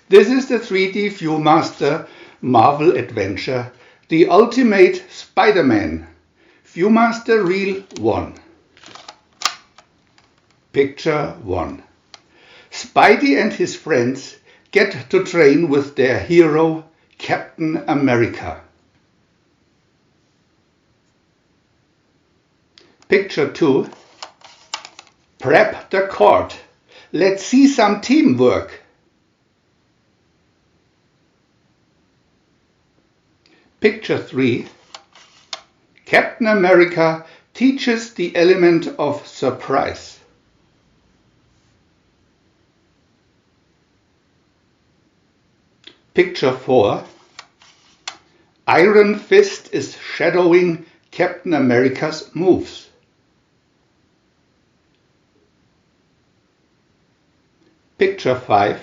This is the 3D Viewmaster Marvel Adventure, the ultimate Spider-Man. Viewmaster Reel 1. Picture 1. Spidey and his friends get to train with their hero, Captain America. Picture 2. Prep the court. Let's see some teamwork. Picture 3. Captain America teaches the element of surprise. Picture 4. Iron Fist is shadowing Captain America's moves. Picture 5.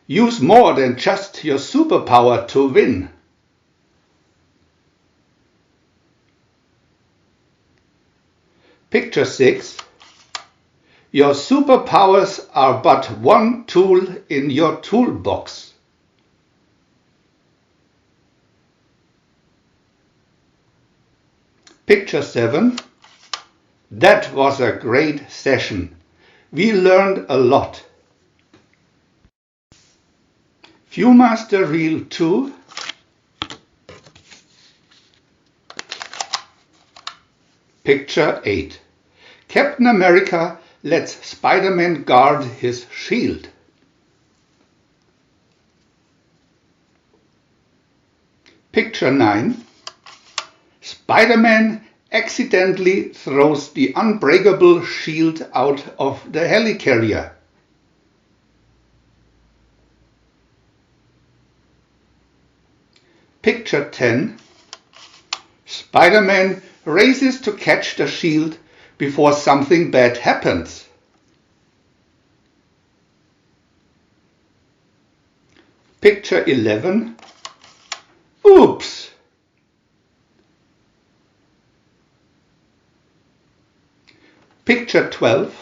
Use more than just your superpower to win. Picture 6. Your superpowers are but one tool in your toolbox. Picture 7. That was a great session. We learned a lot. Viewmaster Reel 2. Picture 8. Captain America lets Spider-Man guard his shield. Picture 9. Spider-Man accidentally throws the unbreakable shield out of the helicarrier. Picture 10. Spider-Man races to catch the shield before something bad happens. Picture 11. Oops! Picture 12.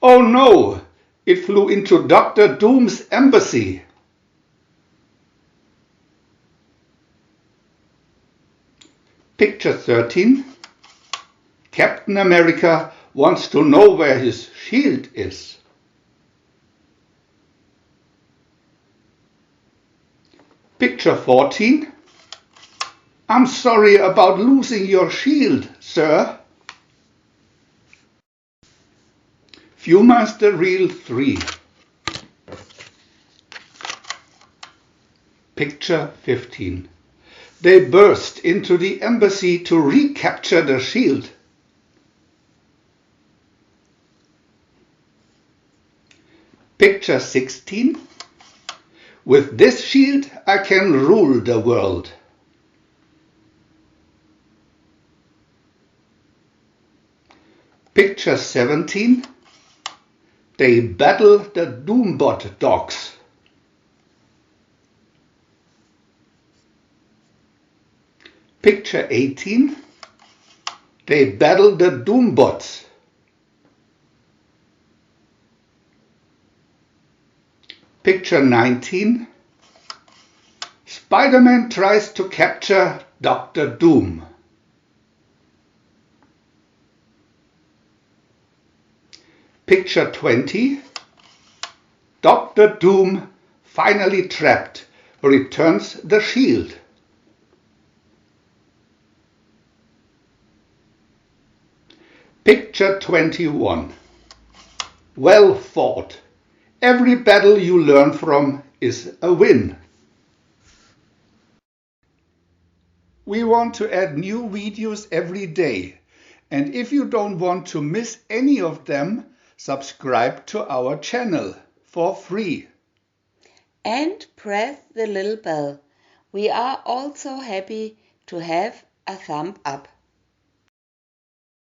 Oh no! It flew into Dr. Doom's embassy. Picture 13. Captain America wants to know where his shield is. Picture 14. I'm sorry about losing your shield, sir. Viewmaster Reel 3. Picture 15. They burst into the embassy to recapture the shield. Picture 16. With this shield I can rule the world. Picture 17. They battle the Doombot dogs. Picture 18. They battle the Doombots. Picture 19. Spider-Man tries to capture Dr. Doom. Picture 20. Dr. Doom, finally trapped, returns the shield. Picture 21. Well fought. Every battle you learn from is a win. We want to add new videos every day, and if you don't want to miss any of them, subscribe to our channel for free. And press the little bell. We are also happy to have a thumb up.